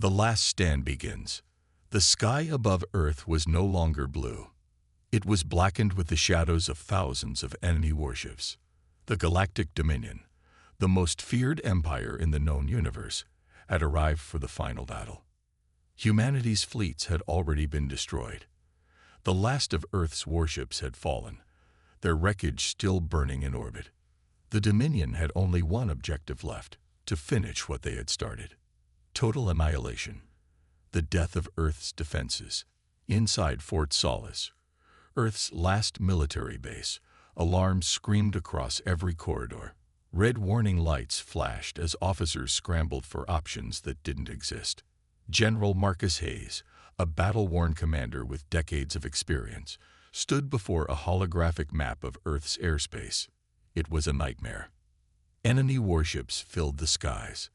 The last stand begins. The sky above Earth was no longer blue. It was blackened with the shadows of thousands of enemy warships. The Galactic Dominion, the most feared empire in the known universe, had arrived for the final battle. Humanity's fleets had already been destroyed. The last of Earth's warships had fallen, their wreckage still burning in orbit. The Dominion had only one objective left: to finish what they had started. Total annihilation. The death of Earth's defenses. Inside Fort Solace, Earth's last military base, alarms screamed across every corridor. Red warning lights flashed as officers scrambled for options that didn't exist. General Marcus Hayes, a battle-worn commander with decades of experience, stood before a holographic map of Earth's airspace. It was a nightmare. Enemy warships filled the skies.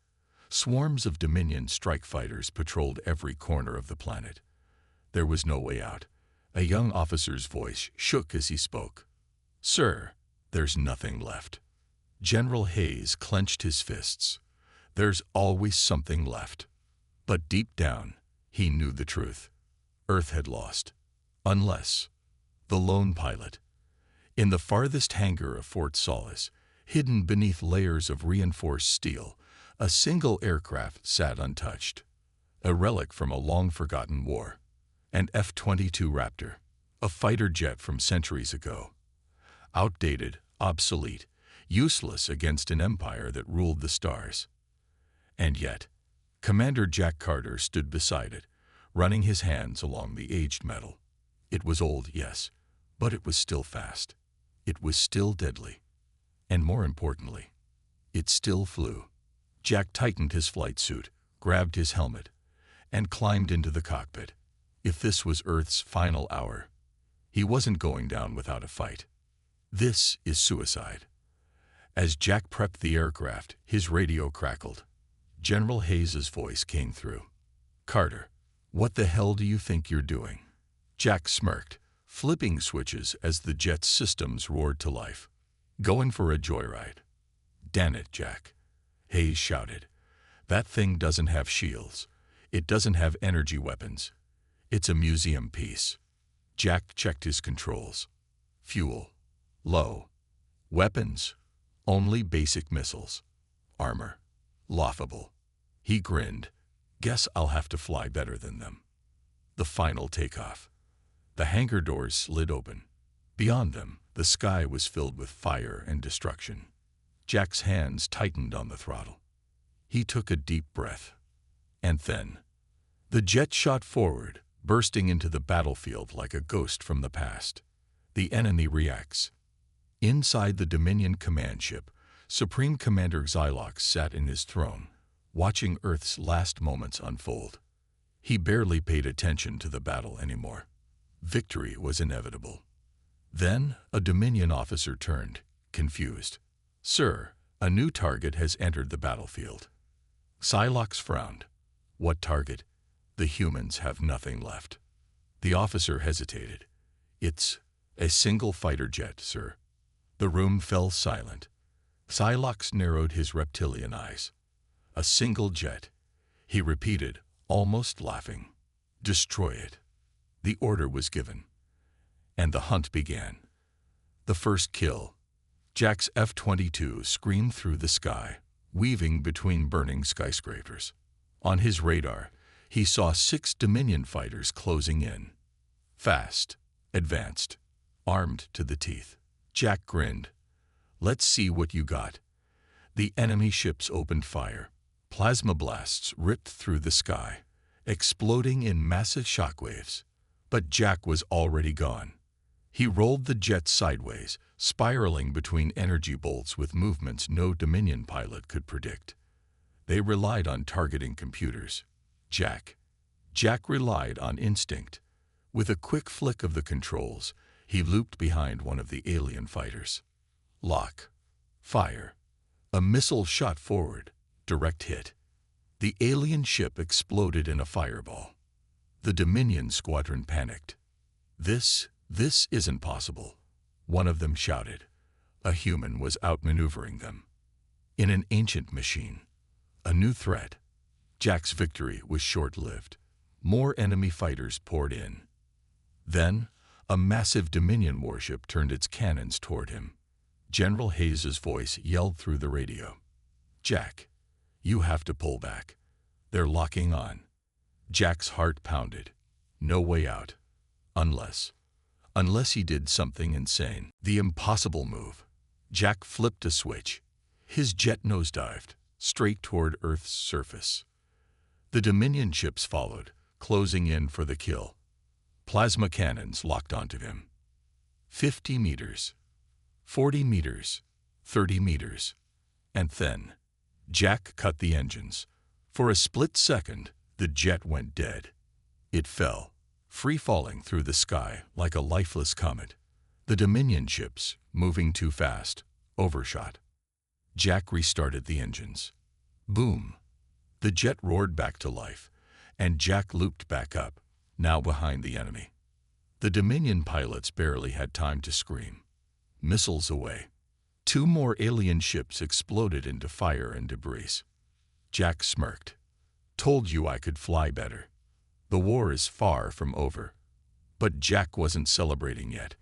Swarms of Dominion strike fighters patrolled every corner of the planet. There was no way out. A young officer's voice shook as he spoke. "Sir, there's nothing left." General Hayes clenched his fists. There's always something left. But deep down, he knew the truth. Earth had lost. Unless the lone pilot. In the farthest hangar of Fort Solace, hidden beneath layers of reinforced steel, a single aircraft sat untouched. A relic from a long-forgotten war. An F-22 Raptor, a fighter jet from centuries ago. Outdated, obsolete, useless against an empire that ruled the stars. And yet, Commander Jack Carter stood beside it, running his hands along the aged metal. It was old, yes, but it was still fast. It was still deadly. And more importantly, it still flew. Jack tightened his flight suit, grabbed his helmet, and climbed into the cockpit. If this was Earth's final hour, he wasn't going down without a fight. This is suicide. As Jack prepped the aircraft, his radio crackled. General Hayes' voice came through. "Carter, what the hell do you think you're doing?" Jack smirked, flipping switches as the jet's systems roared to life. "Going for a joyride." "Damn it, Jack," Hayes shouted. "That thing doesn't have shields. It doesn't have energy weapons. It's a museum piece." Jack checked his controls. Fuel low. Weapons only basic missiles. Armor laughable. He grinned. "Guess I'll have to fly better than them." The final takeoff. The hangar doors slid open. Beyond them, the sky was filled with fire and destruction. Jack's hands tightened on the throttle. He took a deep breath. And then, the jet shot forward, bursting into the battlefield like a ghost from the past. The enemy reacts. Inside the Dominion command ship, Supreme Commander Xylox sat in his throne, watching Earth's last moments unfold. He barely paid attention to the battle anymore. Victory was inevitable. Then a Dominion officer turned, confused. "Sir, a new target has entered the battlefield." Xylox frowned. "What target?" "The humans have nothing left." The officer hesitated. "It's a single fighter jet, sir." The room fell silent. Xylox narrowed his reptilian eyes. "A single jet," he repeated, almost laughing. "Destroy it." The order was given, and the hunt began. The first kill. Jack's F-22 screamed through the sky, weaving between burning skyscrapers. On his radar, he saw 6 Dominion fighters closing in. Fast, advanced, armed to the teeth. Jack grinned. "Let's see what you got." The enemy ships opened fire. Plasma blasts ripped through the sky, exploding in massive shockwaves. But Jack was already gone. He rolled the jet sideways, spiraling between energy bolts with movements no Dominion pilot could predict. They relied on targeting computers. Jack relied on instinct. With a quick flick of the controls, he looped behind one of the alien fighters. Lock. Fire. A missile shot forward. Direct hit. The alien ship exploded in a fireball. The Dominion squadron panicked. This isn't possible," one of them shouted. A human was outmaneuvering them. In an ancient machine. A new threat. Jack's victory was short-lived. More enemy fighters poured in. Then, a massive Dominion warship turned its cannons toward him. General Hayes's voice yelled through the radio. "Jack, you have to pull back. They're locking on." Jack's heart pounded. No way out. Unless he did something insane. The impossible move. Jack flipped a switch. His jet nosedived, straight toward Earth's surface. The Dominion ships followed, closing in for the kill. Plasma cannons locked onto him. 50 meters, 40 meters, 30 meters. And then, Jack cut the engines. For a split second, the jet went dead. It fell, free-falling through the sky like a lifeless comet. The Dominion ships, moving too fast, overshot. Jack restarted the engines. Boom! The jet roared back to life, and Jack looped back up, now behind the enemy. The Dominion pilots barely had time to scream. Missiles away. 2 more alien ships exploded into fire and debris. Jack smirked. "Told you I could fly better. The war is far from over." But Jack wasn't celebrating yet,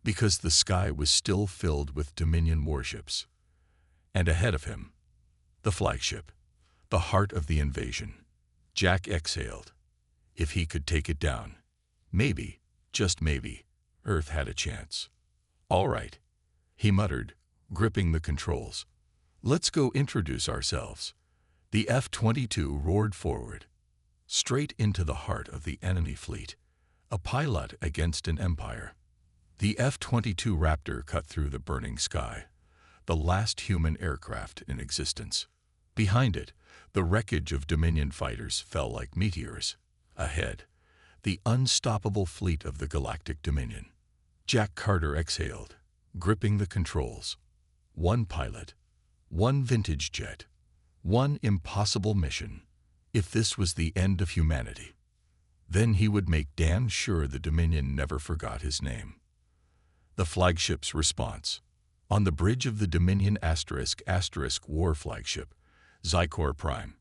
because the sky was still filled with Dominion warships. And ahead of him, the flagship, the heart of the invasion. Jack exhaled. If he could take it down, maybe, just maybe, Earth had a chance. "All right," he muttered, gripping the controls. "Let's go introduce ourselves." The F-22 roared forward, straight into the heart of the enemy fleet, a pilot against an empire. The F-22 Raptor cut through the burning sky, the last human aircraft in existence. Behind it, the wreckage of Dominion fighters fell like meteors. Ahead, the unstoppable fleet of the Galactic Dominion. Jack Carter exhaled, gripping the controls. One pilot, one vintage jet, one impossible mission. If this was the end of humanity, then he would make damn sure the Dominion never forgot his name. The flagship's response. On the bridge of the Dominion *** war flagship, Zykor Prime,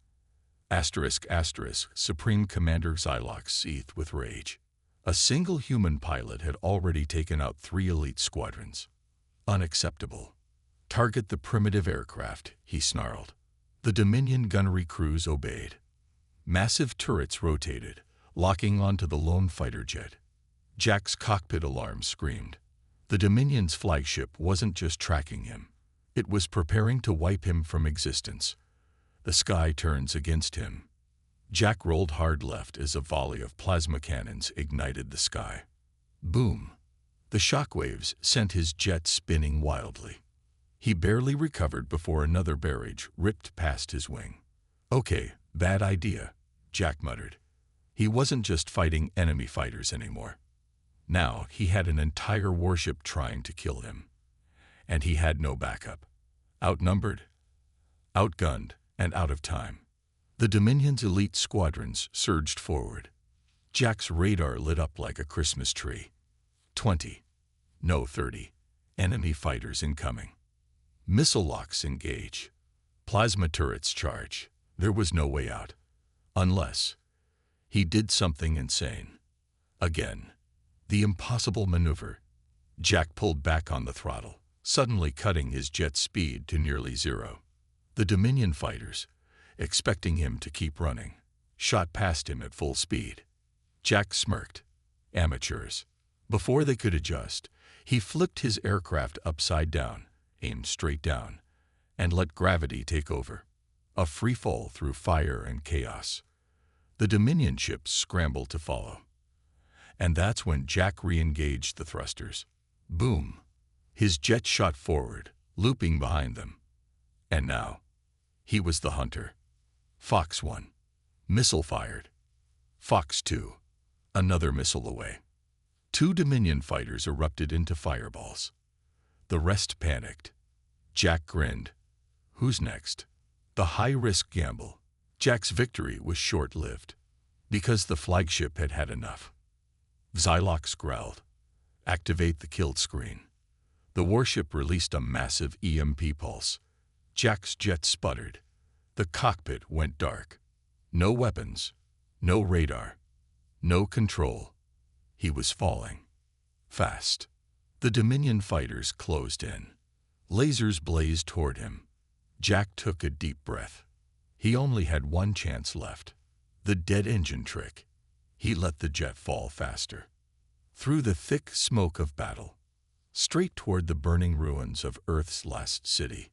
*** Supreme Commander Xylox seethed with rage. A single human pilot had already taken out 3 elite squadrons. Unacceptable. "Target the primitive aircraft," he snarled. The Dominion gunnery crews obeyed. Massive turrets rotated, locking onto the lone fighter jet. Jack's cockpit alarm screamed. The Dominion's flagship wasn't just tracking him. It was preparing to wipe him from existence. The sky turns against him. Jack rolled hard left as a volley of plasma cannons ignited the sky. Boom! The shockwaves sent his jet spinning wildly. He barely recovered before another barrage ripped past his wing. "Okay, bad idea," Jack muttered. He wasn't just fighting enemy fighters anymore. Now he had an entire warship trying to kill him. And he had no backup. Outnumbered, outgunned, and out of time. The Dominion's elite squadrons surged forward. Jack's radar lit up like a Christmas tree. 20, no 30, enemy fighters incoming. Missile locks engage. Plasma turrets charge. There was no way out. Unless he did something insane. Again, the impossible maneuver. Jack pulled back on the throttle, suddenly cutting his jet speed to nearly 0. The Dominion fighters, expecting him to keep running, shot past him at full speed. Jack smirked. Amateurs. Before they could adjust, he flipped his aircraft upside down, aimed straight down, and let gravity take over. A free fall through fire and chaos. The Dominion ships scrambled to follow. And that's when Jack re-engaged the thrusters. Boom! His jet shot forward, looping behind them. And now, he was the hunter. Fox 1. Missile fired. Fox 2. Another missile away. 2 Dominion fighters erupted into fireballs. The rest panicked. Jack grinned. Who's next? The high-risk gamble. Jack's victory was short-lived, because the flagship had had enough. Xylox growled. Activate the kill screen. The warship released a massive EMP pulse. Jack's jet sputtered. The cockpit went dark. No weapons, no radar, no control. He was falling. Fast. The Dominion fighters closed in. Lasers blazed toward him. Jack took a deep breath. He only had one chance left. The dead engine trick. He let the jet fall faster. Through the thick smoke of battle. Straight toward the burning ruins of Earth's last city.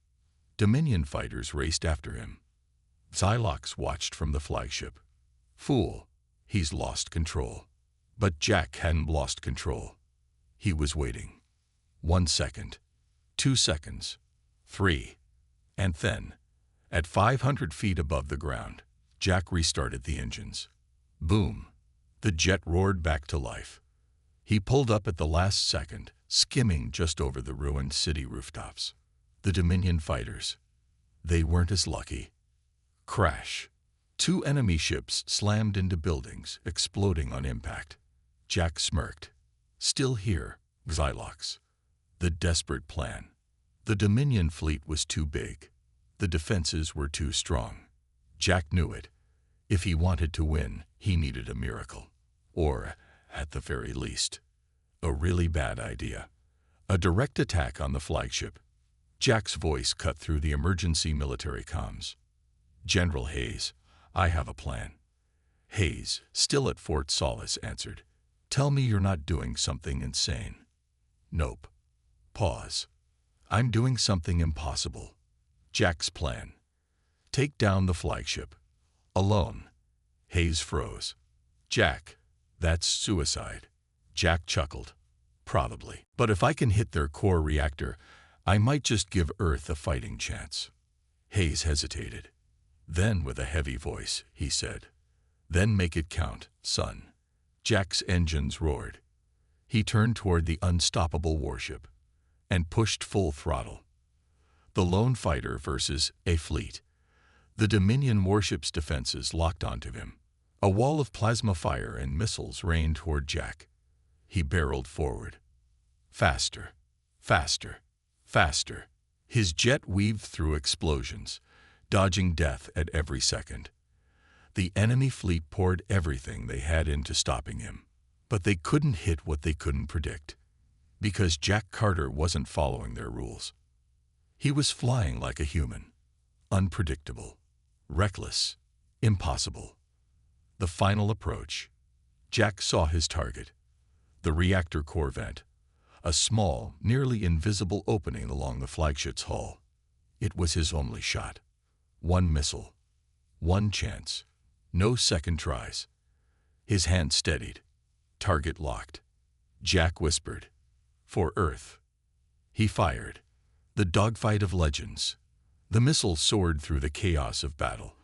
Dominion fighters raced after him. Xylox watched from the flagship. Fool, he's lost control. But Jack hadn't lost control. He was waiting. 1 second, 2 seconds, 3. And then, at 500 feet above the ground, Jack restarted the engines. Boom! The jet roared back to life. He pulled up at the last second, skimming just over the ruined city rooftops. The Dominion fighters. They weren't as lucky. Crash. 2 enemy ships slammed into buildings, exploding on impact. Jack smirked. Still here, Xylox. The desperate plan. The Dominion fleet was too big. The defenses were too strong. Jack knew it. If he wanted to win, he needed a miracle. Or, at the very least, a really bad idea. A direct attack on the flagship. Jack's voice cut through the emergency military comms. General Hayes, I have a plan. Hayes, still at Fort Solace, answered. Tell me you're not doing something insane. Nope. Pause. I'm doing something impossible. Jack's plan. Take down the flagship. Alone. Hayes froze. Jack, that's suicide. Jack chuckled. Probably. But if I can hit their core reactor, I might just give Earth a fighting chance. Hayes hesitated. Then, with a heavy voice, he said, Then make it count, son. Jack's engines roared. He turned toward the unstoppable warship and pushed full throttle. The lone fighter versus a fleet. The Dominion warship's defenses locked onto him. A wall of plasma fire and missiles rained toward Jack. He barreled forward. Faster, faster, faster. His jet weaved through explosions, dodging death at every second. The enemy fleet poured everything they had into stopping him. But they couldn't hit what they couldn't predict. Because Jack Carter wasn't following their rules. He was flying like a human. Unpredictable. Reckless. Impossible. The final approach. Jack saw his target. The reactor core vent. A small, nearly invisible opening along the flagship's hull. It was his only shot. 1 missile. 1 chance. No second tries. His hand steadied. Target locked. Jack whispered, For Earth. He fired. The dogfight of legends. The missile soared through the chaos of battle,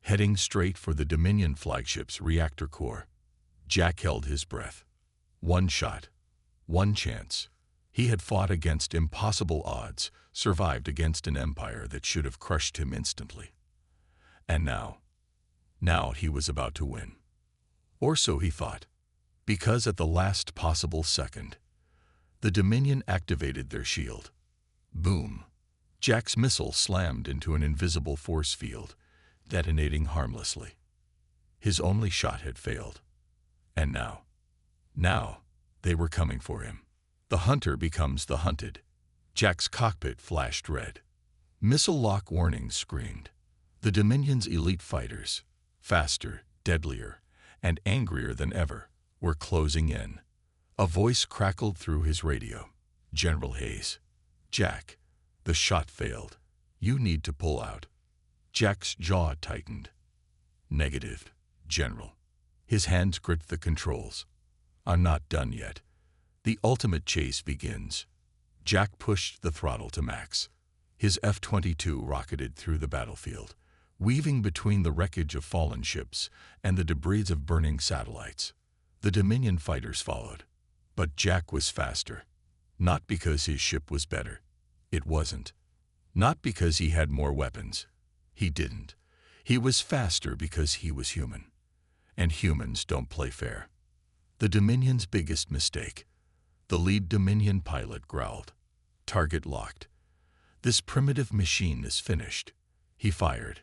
heading straight for the Dominion flagship's reactor core. Jack held his breath. 1 shot. 1 chance. He had fought against impossible odds, survived against an empire that should have crushed him instantly. And now he was about to win. Or so he thought. Because at the last possible second, the Dominion activated their shield. Boom. Jack's missile slammed into an invisible force field, detonating harmlessly. His only shot had failed. And now, they were coming for him. The hunter becomes the hunted. Jack's cockpit flashed red. Missile lock warnings screamed. The Dominion's elite fighters, faster, deadlier, and angrier than ever, were closing in. A voice crackled through his radio. General Hayes. Jack, the shot failed. You need to pull out. Jack's jaw tightened. Negative, General. His hands gripped the controls. I'm not done yet. The ultimate chase begins. Jack pushed the throttle to max. His F-22 rocketed through the battlefield, weaving between the wreckage of fallen ships and the debris of burning satellites. The Dominion fighters followed. But Jack was faster. Not because his ship was better. It wasn't. Not because he had more weapons. He didn't. He was faster because he was human. And humans don't play fair. The Dominion's biggest mistake. The lead Dominion pilot growled. Target locked. This primitive machine is finished. He fired.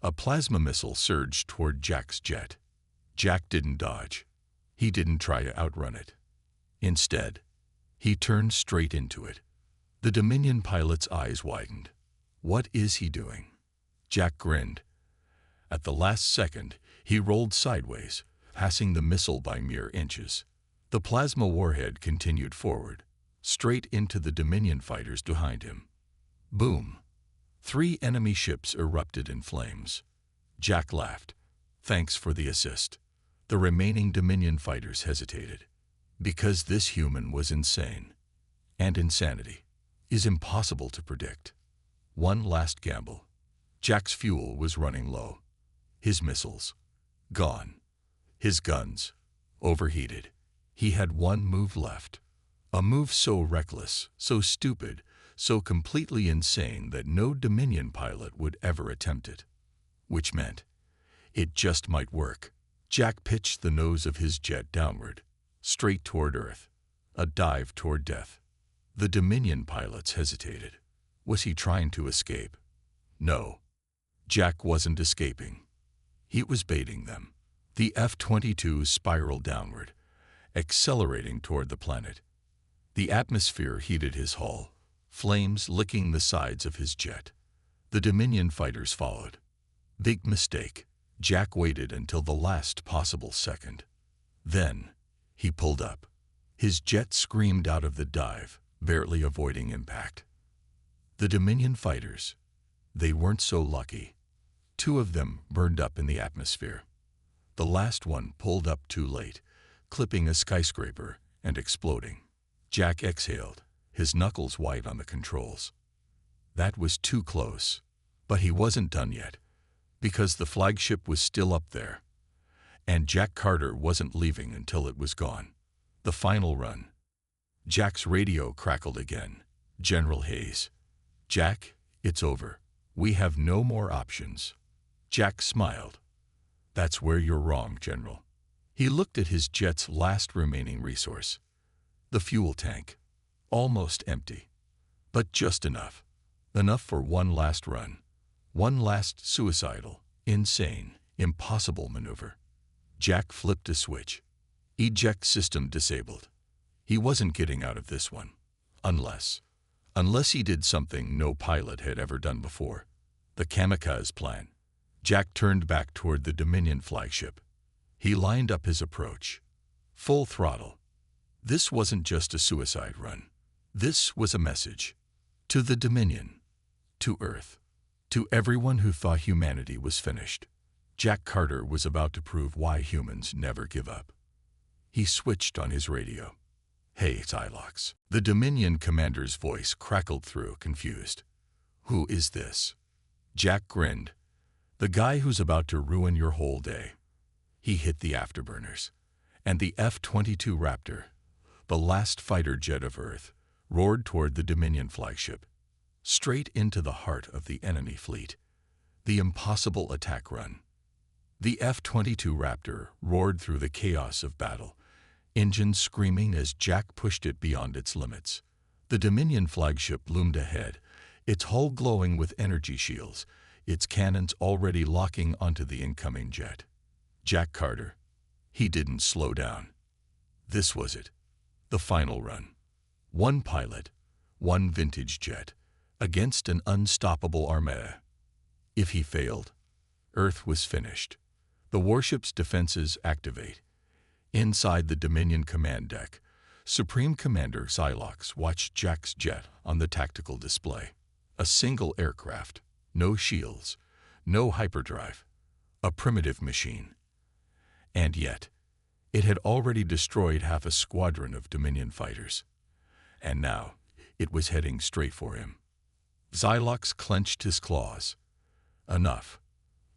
A plasma missile surged toward Jack's jet. Jack didn't dodge. He didn't try to outrun it. Instead, he turned straight into it. The Dominion pilot's eyes widened. What is he doing? Jack grinned. At the last second, he rolled sideways, passing the missile by mere inches. The plasma warhead continued forward, straight into the Dominion fighters behind him. Boom! 3 enemy ships erupted in flames. Jack laughed. Thanks for the assist. The remaining Dominion fighters hesitated. Because this human was insane. And insanity is impossible to predict. One last gamble. Jack's fuel was running low. His missiles gone. His guns overheated. He had one move left. A move so reckless, so stupid, so completely insane that no Dominion pilot would ever attempt it. Which meant it just might work. Jack pitched the nose of his jet downward, straight toward Earth, a dive toward death. The Dominion pilots hesitated. Was he trying to escape? No. Jack wasn't escaping. He was baiting them. The F-22 spiraled downward, accelerating toward the planet. The atmosphere heated his hull, flames licking the sides of his jet. The Dominion fighters followed. Big mistake. Jack waited until the last possible second. Then, he pulled up. His jet screamed out of the dive, barely avoiding impact. The Dominion fighters, they weren't so lucky. 2 of them burned up in the atmosphere. The last one pulled up too late, clipping a skyscraper and exploding. Jack exhaled, his knuckles white on the controls. That was too close. But he wasn't done yet, because the flagship was still up there. And Jack Carter wasn't leaving until it was gone. The final run. Jack's radio crackled again. General Hayes. Jack, it's over. We have no more options. Jack smiled. That's where you're wrong, General. He looked at his jet's last remaining resource. The fuel tank. Almost empty. But just enough. Enough for one last run. One last suicidal, insane, impossible maneuver. Jack flipped a switch. Eject system disabled. He wasn't getting out of this one. Unless he did something no pilot had ever done before. The kamikaze plan. Jack turned back toward the Dominion flagship. He lined up his approach. Full throttle. This wasn't just a suicide run. This was a message. To the Dominion. To Earth. To everyone who thought humanity was finished. Jack Carter was about to prove why humans never give up. He switched on his radio. Hey, Xylox. The Dominion commander's voice crackled through, confused. Who is this? Jack grinned. The guy who's about to ruin your whole day. He hit the afterburners. And the F-22 Raptor, the last fighter jet of Earth, roared toward the Dominion flagship. Straight into the heart of the enemy fleet. The impossible attack run. The F-22 Raptor roared through the chaos of battle, engines screaming as Jack pushed it beyond its limits. The Dominion flagship loomed ahead, its hull glowing with energy shields, its cannons already locking onto the incoming jet. Jack Carter. He didn't slow down. This was it. The final run. One pilot, one vintage jet, against an unstoppable armada. If he failed, Earth was finished. The warship's defenses activate. Inside the Dominion command deck, Supreme Commander Xylox watched Jack's jet on the tactical display. A single aircraft, no shields, no hyperdrive, a primitive machine. And yet, it had already destroyed half a squadron of Dominion fighters. And now, it was heading straight for him. Xylox clenched his claws. Enough.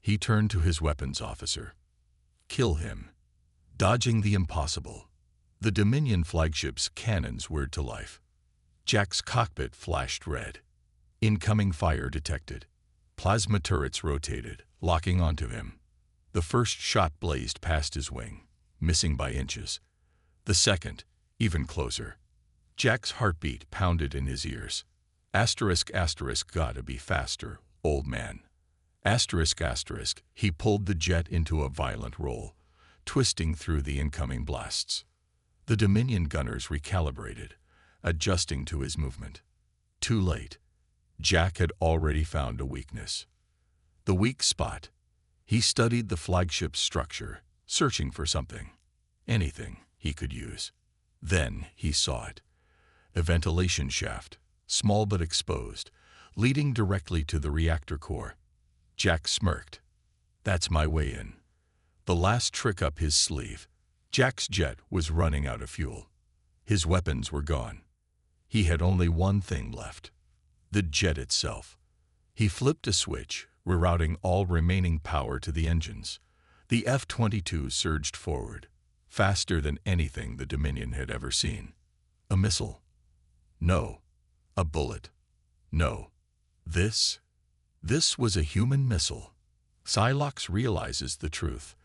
He turned to his weapons officer. Kill him. Dodging the impossible. The Dominion flagship's cannons whirred to life. Jack's cockpit flashed red. Incoming fire detected. Plasma turrets rotated, locking onto him. The first shot blazed past his wing, missing by inches. The second, even closer. Jack's heartbeat pounded in his ears. Asterisk, asterisk, gotta be faster, old man. Asterisk asterisk, he pulled the jet into a violent roll, twisting through the incoming blasts. The Dominion gunners recalibrated, adjusting to his movement. Too late. Jack had already found a weakness. The weak spot. He studied the flagship's structure, searching for something, anything he could use. Then he saw it. A ventilation shaft, small but exposed, leading directly to the reactor core. Jack smirked. That's my way in. The last trick up his sleeve. Jack's jet was running out of fuel. His weapons were gone. He had only one thing left. The jet itself. He flipped a switch, rerouting all remaining power to the engines. The F-22 surged forward, faster than anything the Dominion had ever seen. A missile? No. A bullet? No. This was a human missile. Psylocke realizes the truth.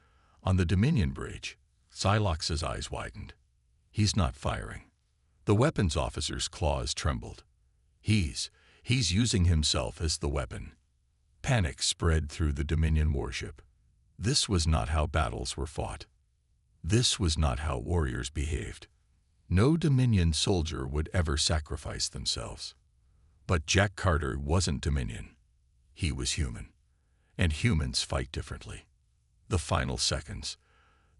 On the Dominion bridge, Psylocke's eyes widened. He's not firing. The weapons officer's claws trembled. He's using himself as the weapon. Panic spread through the Dominion warship. This was not how battles were fought. This was not how warriors behaved. No Dominion soldier would ever sacrifice themselves. But Jack Carter wasn't Dominion. He was human. And humans fight differently. The final seconds.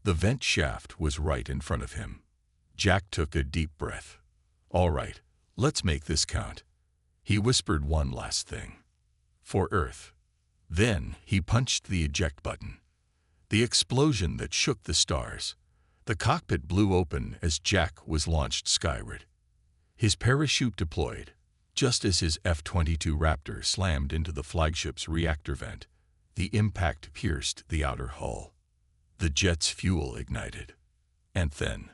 The vent shaft was right in front of him. Jack took a deep breath. All right, let's make this count. He whispered one last thing. For Earth. Then he punched the eject button. The explosion that shook the stars. The cockpit blew open as Jack was launched skyward. His parachute deployed, just as his F-22 Raptor slammed into the flagship's reactor vent. The impact pierced the outer hull. The jet's fuel ignited. And then,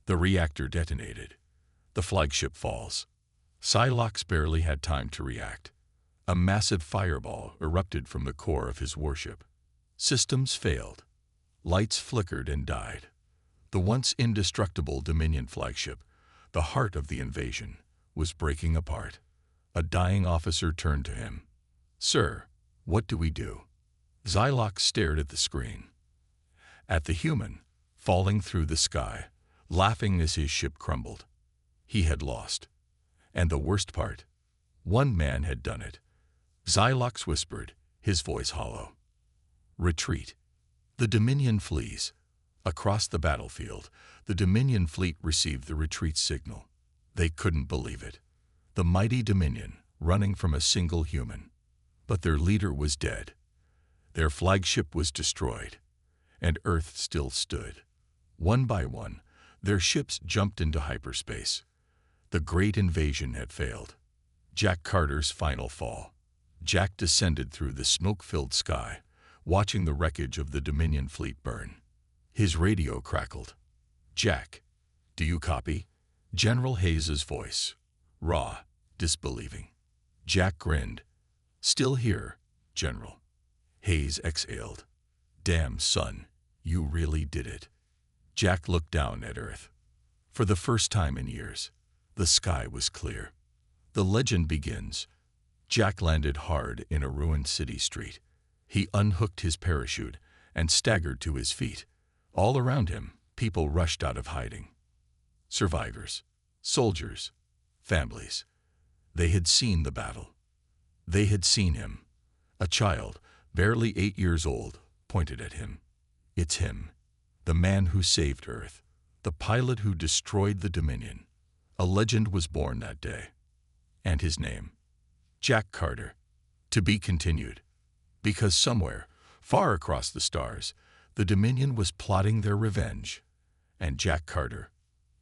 the reactor detonated. The flagship falls. Psylocke barely had time to react. A massive fireball erupted from the core of his warship. Systems failed. Lights flickered and died. The once indestructible Dominion flagship, the heart of the invasion, was breaking apart. A dying officer turned to him. Sir, what do we do? Psylocke stared at the screen. At the human, falling through the sky, laughing as his ship crumbled. He had lost. And the worst part, one man had done it. Psylocke whispered, his voice hollow. Retreat. The Dominion flees. Across the battlefield, the Dominion fleet received the retreat signal. They couldn't believe it. The mighty Dominion, running from a single human. But their leader was dead. Their flagship was destroyed. And Earth still stood. One by one, their ships jumped into hyperspace. The great invasion had failed. Jack Carter's final fall. Jack descended through the smoke-filled sky, watching the wreckage of the Dominion fleet burn. His radio crackled. Jack, do you copy? General Hayes's voice, raw, disbelieving. Jack grinned. Still here, General. Hayes exhaled. Damn, son, you really did it. Jack looked down at Earth. For the first time in years, the sky was clear. The legend begins. Jack landed hard in a ruined city street. He unhooked his parachute and staggered to his feet. All around him, people rushed out of hiding. Survivors, soldiers, families. They had seen the battle. They had seen him. A child, barely 8 years old, pointed at him. It's him, the man who saved Earth, the pilot who destroyed the Dominion. A legend was born that day. And his name, Jack Carter. To be continued. Because somewhere, far across the stars, the Dominion was plotting their revenge. And Jack Carter,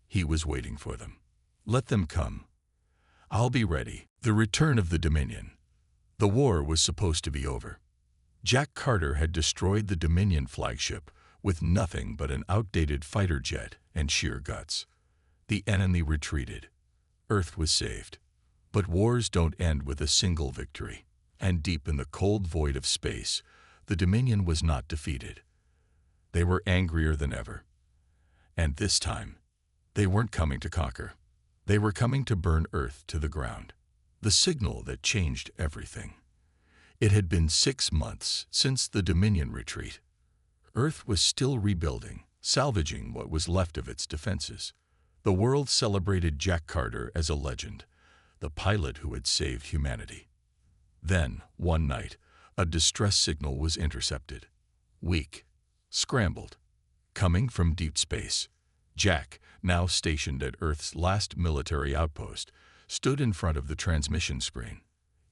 he was waiting for them. Let them come. I'll be ready. The return of the Dominion. The war was supposed to be over. Jack Carter had destroyed the Dominion flagship with nothing but an outdated fighter jet and sheer guts. The enemy retreated. Earth was saved. But wars don't end with a single victory. And deep in the cold void of space, the Dominion was not defeated. They were angrier than ever. And this time, they weren't coming to conquer. They were coming to burn Earth to the ground. The signal that changed everything. It had been 6 months since the Dominion retreat. Earth was still rebuilding, salvaging what was left of its defenses. The world celebrated Jack Carter as a legend, the pilot who had saved humanity. Then, one night, a distress signal was intercepted. Weak, scrambled, coming from deep space. Jack, now stationed at Earth's last military outpost, stood in front of the transmission screen.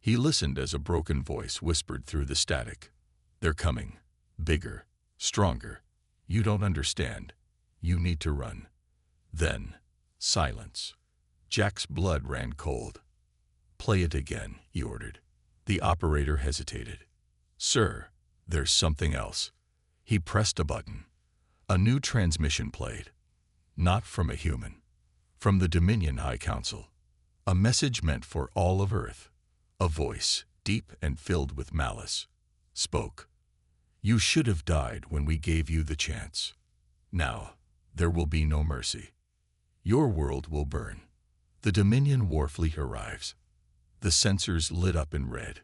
He listened as a broken voice whispered through the static. "They're coming. Bigger. Stronger. You don't understand. You need to run." Then, silence. Jack's blood ran cold. "Play it again," he ordered. The operator hesitated. "Sir, there's something else." He pressed a button. A new transmission played. Not from a human. From the Dominion High Council. A message meant for all of Earth. A voice, deep and filled with malice, spoke. "You should have died when we gave you the chance. Now, there will be no mercy. Your world will burn." The Dominion warfleet arrives. The sensors lit up in red.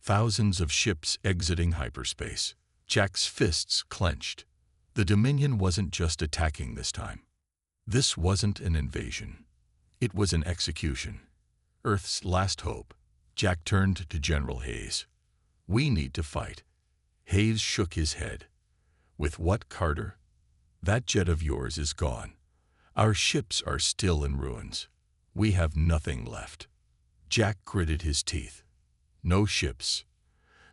Thousands of ships exiting hyperspace. Jack's fists clenched. The Dominion wasn't just attacking this time. This wasn't an invasion. It was an execution. Earth's last hope. Jack turned to General Hayes. "We need to fight." Hayes shook his head. "With what, Carter? That jet of yours is gone. Our ships are still in ruins. We have nothing left." Jack gritted his teeth. No ships.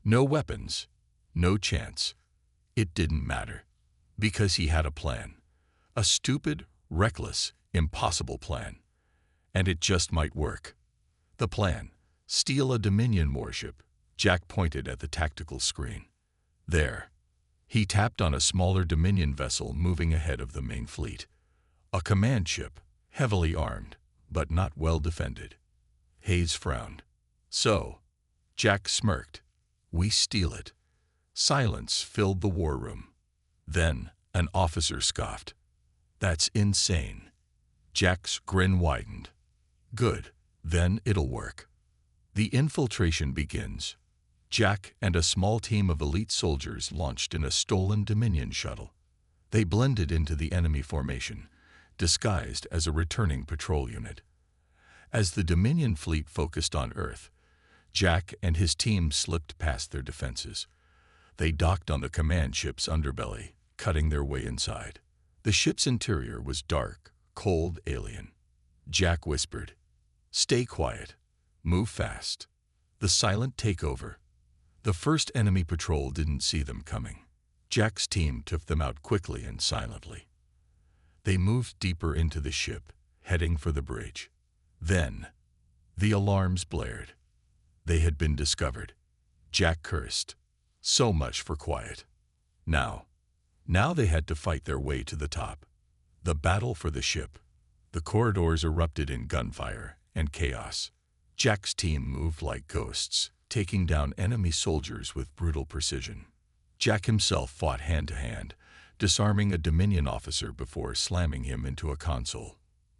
No weapons. No chance. It didn't matter. Because he had a plan. A stupid, reckless, impossible plan. And it just might work. The plan: steal a Dominion warship. Jack pointed at the tactical screen. There. He tapped on a smaller Dominion vessel moving ahead of the main fleet. A command ship, heavily armed, but not well defended. Hayes frowned. "So," Jack smirked, "we steal it." Silence filled the war room. Then an officer scoffed. "That's insane." Jack's grin widened. "Good, then it'll work." The infiltration begins. Jack and a small team of elite soldiers launched in a stolen Dominion shuttle. They blended into the enemy formation, disguised as a returning patrol unit. As the Dominion fleet focused on Earth, Jack and his team slipped past their defenses. They docked on the command ship's underbelly, cutting their way inside. The ship's interior was dark, cold, alien. Jack whispered, "Stay quiet. Move fast." The silent takeover. The first enemy patrol didn't see them coming. Jack's team took them out quickly and silently. They moved deeper into the ship, heading for the bridge. Then, the alarms blared. They had been discovered. Jack cursed. So much for quiet. Now they had to fight their way to the top. The battle for the ship. The corridors erupted in gunfire and chaos. Jack's team moved like ghosts, taking down enemy soldiers with brutal precision. Jack himself fought hand-to-hand, disarming a Dominion officer before slamming him into a console.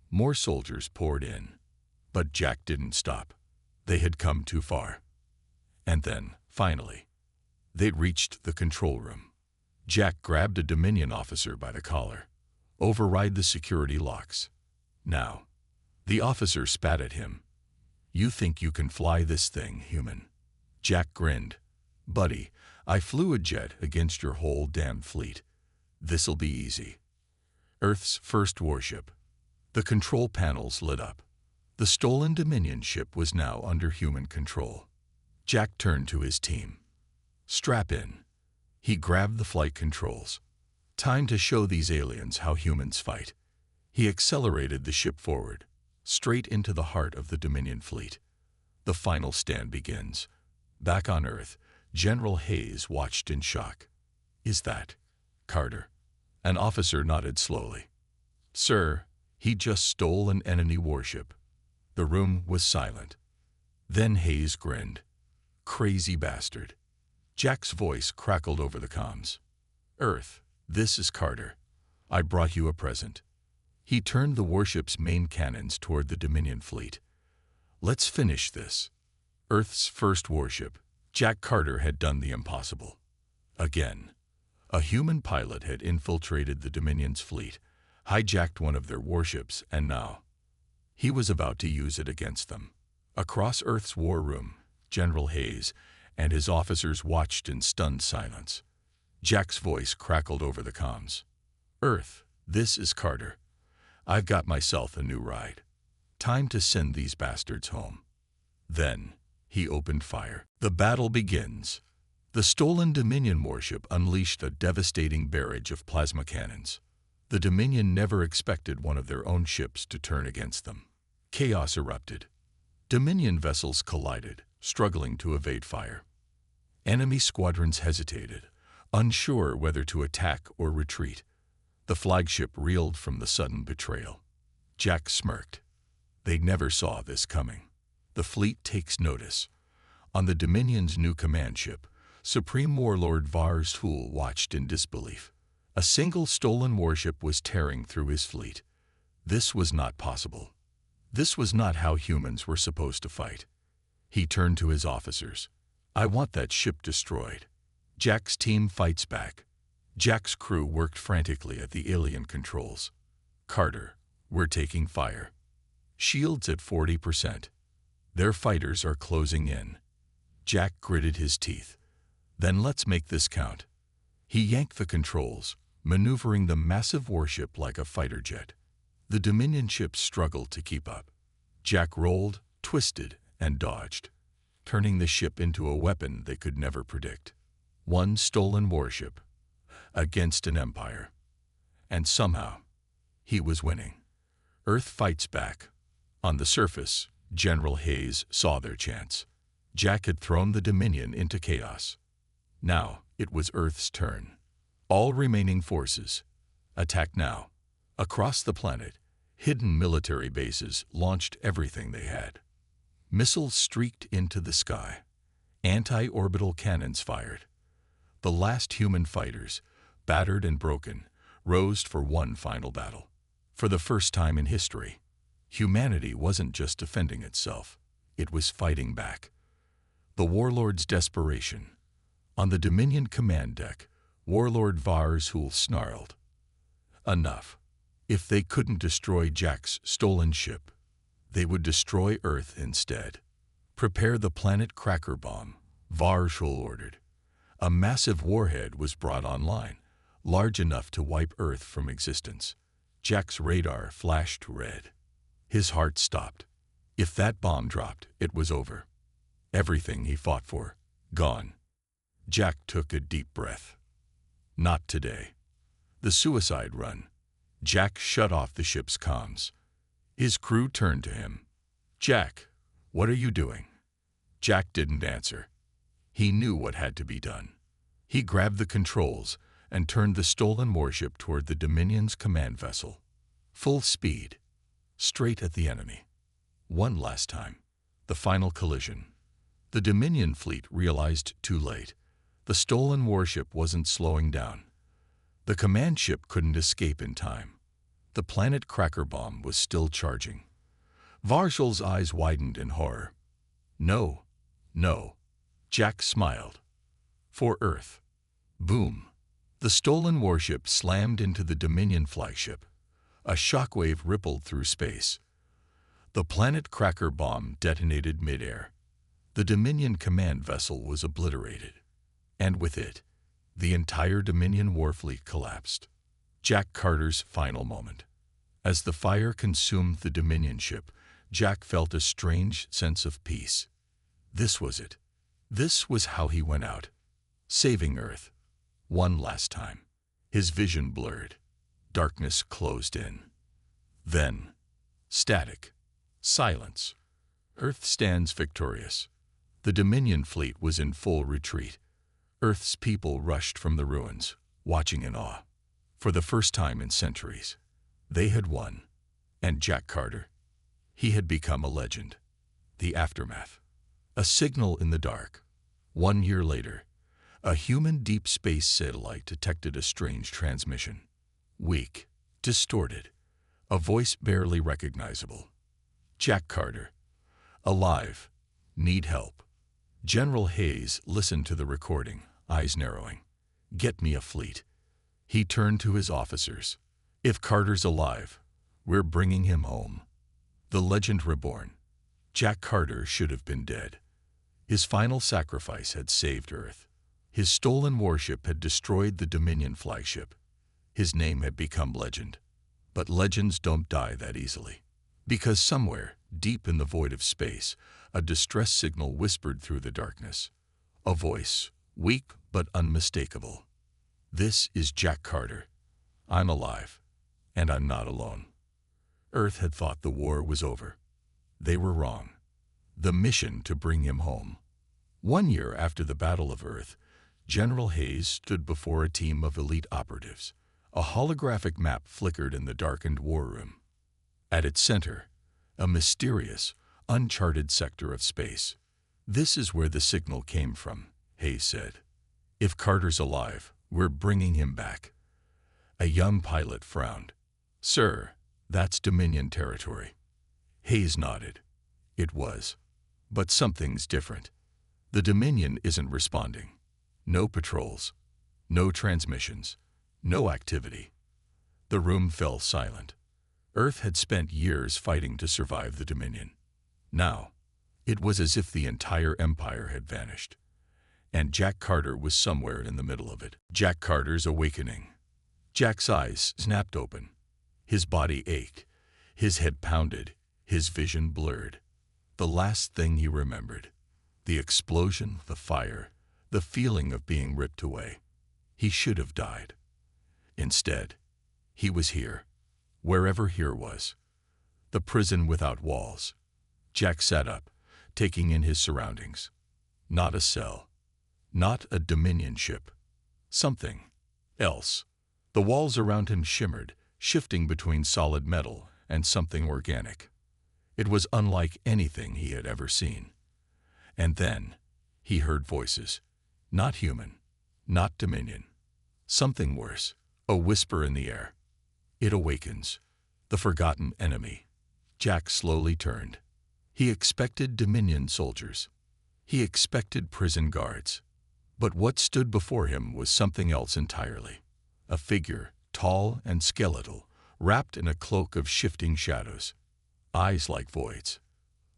More soldiers poured in. But Jack didn't stop. They had come too far. And then, finally, they'd reached the control room. Jack grabbed a Dominion officer by the collar. "Override the security locks. Now." The officer spat at him. "You think you can fly this thing, human?" Jack grinned. "Buddy, I flew a jet against your whole damn fleet. This'll be easy." Earth's first warship. The control panels lit up. The stolen Dominion ship was now under human control. Jack turned to his team. "Strap in." He grabbed the flight controls. Time to show these aliens how humans fight. He accelerated the ship forward, straight into the heart of the Dominion fleet. The final stand begins. Back on Earth, General Hayes watched in shock. "Is that Carter?" An officer nodded slowly. "Sir, he just stole an enemy warship." The room was silent. Then Hayes grinned. "Crazy bastard." Jack's voice crackled over the comms. "Earth, this is Carter. I brought you a present." He turned the warship's main cannons toward the Dominion fleet. "Let's finish this." Earth's first warship, Jack Carter had done the impossible. Again, a human pilot had infiltrated the Dominion's fleet, hijacked one of their warships, and now he was about to use it against them. Across Earth's war room, General Hayes and his officers watched in stunned silence. Jack's voice crackled over the comms. "Earth, this is Carter. I've got myself a new ride. Time to send these bastards home." Then he opened fire. The battle begins. The stolen Dominion warship unleashed a devastating barrage of plasma cannons. The Dominion never expected one of their own ships to turn against them. Chaos erupted. Dominion vessels collided, struggling to evade fire. Enemy squadrons hesitated, unsure whether to attack or retreat. The flagship reeled from the sudden betrayal. Jack smirked. They never saw this coming. The fleet takes notice. On the Dominion's new command ship, Supreme Warlord Vars Hool watched in disbelief. A single stolen warship was tearing through his fleet. This was not possible. This was not how humans were supposed to fight. He turned to his officers. "I want that ship destroyed." Jack's team fights back. Jack's crew worked frantically at the alien controls. "Carter, we're taking fire. Shields at 40%. Their fighters are closing in." Jack gritted his teeth. "Then let's make this count." He yanked the controls, maneuvering the massive warship like a fighter jet. The Dominion ships struggled to keep up. Jack rolled, twisted, and dodged, turning the ship into a weapon they could never predict. One stolen warship against an empire. And somehow, he was winning. Earth fights back. On the surface, General Hayes saw their chance. Jack had thrown the Dominion into chaos. Now it was Earth's turn. All remaining forces, attack now. Across the planet, hidden military bases launched everything they had. Missiles streaked into the sky. Anti-orbital cannons fired. The last human fighters, battered and broken, rose for one final battle. For the first time in history, humanity wasn't just defending itself, it was fighting back. The warlord's desperation. On the Dominion command deck, Warlord Vars Hool snarled. Enough. If they couldn't destroy Jack's stolen ship, they would destroy Earth instead. "Prepare the planet cracker bomb," Vars Hool ordered. A massive warhead was brought online, large enough to wipe Earth from existence. Jack's radar flashed red. His heart stopped. If that bomb dropped, it was over. Everything he fought for, gone. Jack took a deep breath. Not today. The suicide run. Jack shut off the ship's comms. His crew turned to him. "Jack, what are you doing?" Jack didn't answer. He knew what had to be done. He grabbed the controls and turned the stolen warship toward the Dominion's command vessel. Full speed, straight at the enemy. One last time. The final collision. The Dominion fleet realized too late. The stolen warship wasn't slowing down. The command ship couldn't escape in time. The planet cracker bomb was still charging. Varshul's eyes widened in horror. "No, no." Jack smiled. "For Earth." Boom. The stolen warship slammed into the Dominion flagship. A shockwave rippled through space. The planet cracker bomb detonated midair. The Dominion command vessel was obliterated. And with it, the entire Dominion warfleet collapsed. Jack Carter's final moment. As the fire consumed the Dominion ship, Jack felt a strange sense of peace. This was it. This was how he went out. Saving Earth. One last time. His vision blurred. Darkness closed in. Then, static. Silence. Earth stands victorious. The Dominion fleet was in full retreat. Earth's people rushed from the ruins, watching in awe. For the first time in centuries, they had won. And Jack Carter, he had become a legend. The aftermath. A signal in the dark. 1 year later, a human deep space satellite detected a strange transmission. Weak, distorted, a voice barely recognizable. Jack Carter. Alive. Need help. General Hayes listened to the recording, eyes narrowing. "Get me a fleet." He turned to his officers. "If Carter's alive, we're bringing him home." The legend reborn. Jack Carter should have been dead. His final sacrifice had saved Earth. His stolen warship had destroyed the Dominion flagship. His name had become legend. But legends don't die that easily. Because somewhere, deep in the void of space, a distress signal whispered through the darkness. A voice, weak but unmistakable. "This is Jack Carter. I'm alive, and I'm not alone." Earth had thought the war was over. They were wrong. The mission to bring him home. 1 year after the Battle of Earth, General Hayes stood before a team of elite operatives. A holographic map flickered in the darkened war room. At its center, a mysterious, uncharted sector of space. "This is where the signal came from," Hayes said. "If Carter's alive, we're bringing him back." A young pilot frowned. "Sir, that's Dominion territory." Hayes nodded. It was. But something's different. The Dominion isn't responding. No patrols. No transmissions. No activity. The room fell silent. Earth had spent years fighting to survive the Dominion. Now, it was as if the entire empire had vanished. And Jack Carter was somewhere in the middle of it. Jack Carter's awakening. Jack's eyes snapped open. His body ached. His head pounded. His vision blurred. The last thing he remembered. The explosion, the fire, the feeling of being ripped away. He should have died. Instead, he was here. Wherever here was. The prison without walls. Jack sat up, taking in his surroundings. Not a cell. Not a Dominion ship. Something else. The walls around him shimmered, shifting between solid metal and something organic. It was unlike anything he had ever seen. And then, he heard voices. Not human. Not Dominion. Something worse. A whisper in the air. "It awakens. The forgotten enemy." Jack slowly turned. He expected Dominion soldiers. He expected prison guards. But what stood before him was something else entirely. A figure, tall and skeletal, wrapped in a cloak of shifting shadows. Eyes like voids.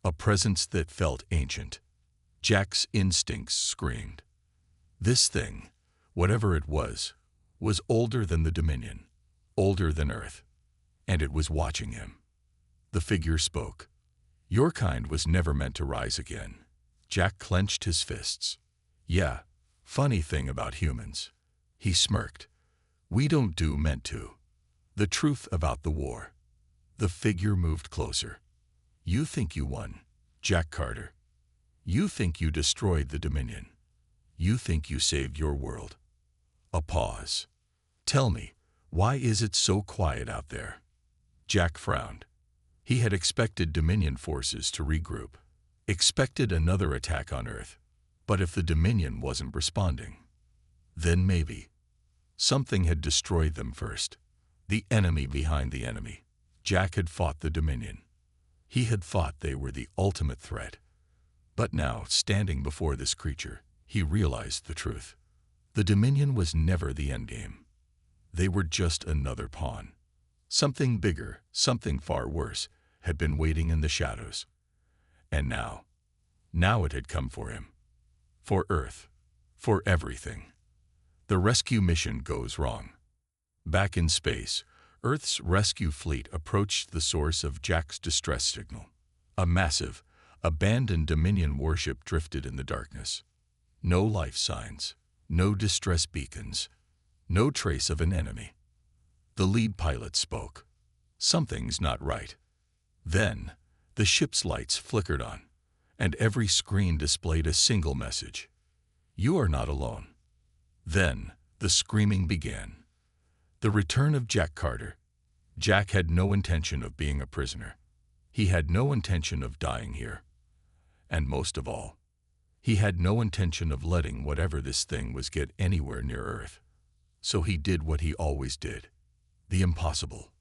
A presence that felt ancient. Jack's instincts screamed. This thing, whatever it was older than the Dominion, older than Earth, and it was watching him. The figure spoke. "Your kind was never meant to rise again." Jack clenched his fists. "Yeah, funny thing about humans." He smirked. "We don't do meant to." The truth about the war. The figure moved closer. "You think you won, Jack Carter. You think you destroyed the Dominion. You think you saved your world." A pause. "Tell me, why is it so quiet out there?" Jack frowned. He had expected Dominion forces to regroup, expected another attack on Earth. But if the Dominion wasn't responding, then maybe something had destroyed them first. The enemy behind the enemy. Jack had fought the Dominion. He had thought they were the ultimate threat. But now, standing before this creature, he realized the truth. The Dominion was never the endgame. They were just another pawn. Something bigger, something far worse, had been waiting in the shadows. And now it had come for him. For Earth. For everything. The rescue mission goes wrong. Back in space, Earth's rescue fleet approached the source of Jack's distress signal. A massive, abandoned Dominion warship drifted in the darkness. No life signs, no distress beacons, no trace of an enemy. The lead pilot spoke. "Something's not right." Then, the ship's lights flickered on, and every screen displayed a single message. "You are not alone." Then, the screaming began. The return of Jack Carter. Jack had no intention of being a prisoner. He had no intention of dying here. And most of all, he had no intention of letting whatever this thing was get anywhere near Earth. So he did what he always did. The impossible.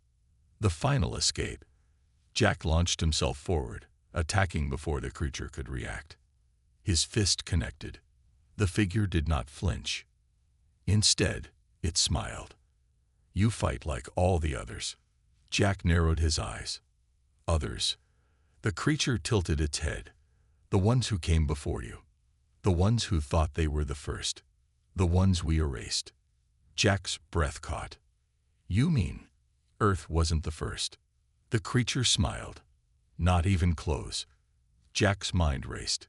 The final escape. Jack launched himself forward, attacking before the creature could react. his fist connected. The figure did not flinch. Instead, it smiled. "You fight like all the others." Jack narrowed his eyes. "Others?" The creature tilted its head. "The ones who came before you. The ones who thought they were the first. The ones we erased." Jack's breath caught. "You mean Earth wasn't the first?" The creature smiled. "Not even close." Jack's mind raced.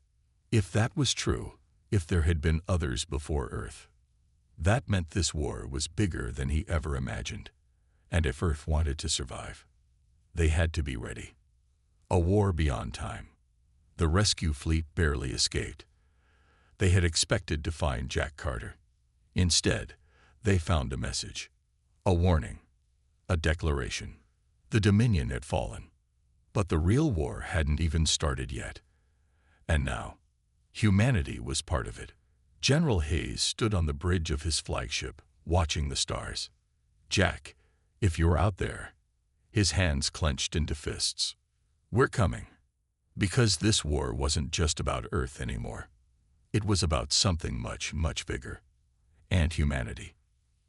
If that was true, if there had been others before Earth, that meant this war was bigger than he ever imagined. And if Earth wanted to survive, they had to be ready. A war beyond time. The rescue fleet barely escaped. They had expected to find Jack Carter. Instead, they found a message. A warning. A declaration. The Dominion had fallen. But the real war hadn't even started yet. And now, humanity was part of it. General Hayes stood on the bridge of his flagship, watching the stars. "Jack, if you're out there," his hands clenched into fists, "we're coming." Because this war wasn't just about Earth anymore. It was about something much, much bigger. And humanity.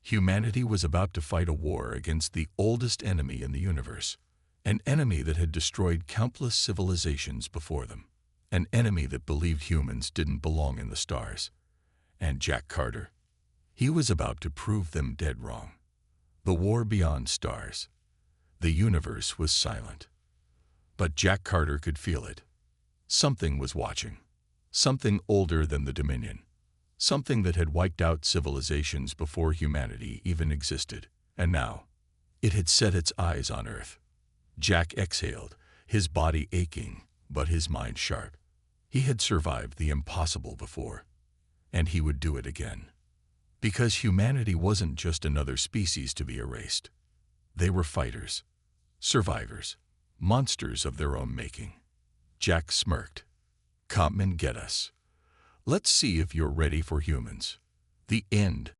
Humanity was about to fight a war against the oldest enemy in the universe. An enemy that had destroyed countless civilizations before them. An enemy that believed humans didn't belong in the stars. And Jack Carter, he was about to prove them dead wrong. The war beyond stars. The universe was silent. But Jack Carter could feel it. Something was watching. Something older than the Dominion. Something that had wiped out civilizations before humanity even existed. And now, it had set its eyes on Earth. Jack exhaled, his body aching, but his mind sharp. He had survived the impossible before, and he would do it again. Because humanity wasn't just another species to be erased. They were fighters, survivors, monsters of their own making. Jack smirked. "Come and get us. Let's see if you're ready for humans." The end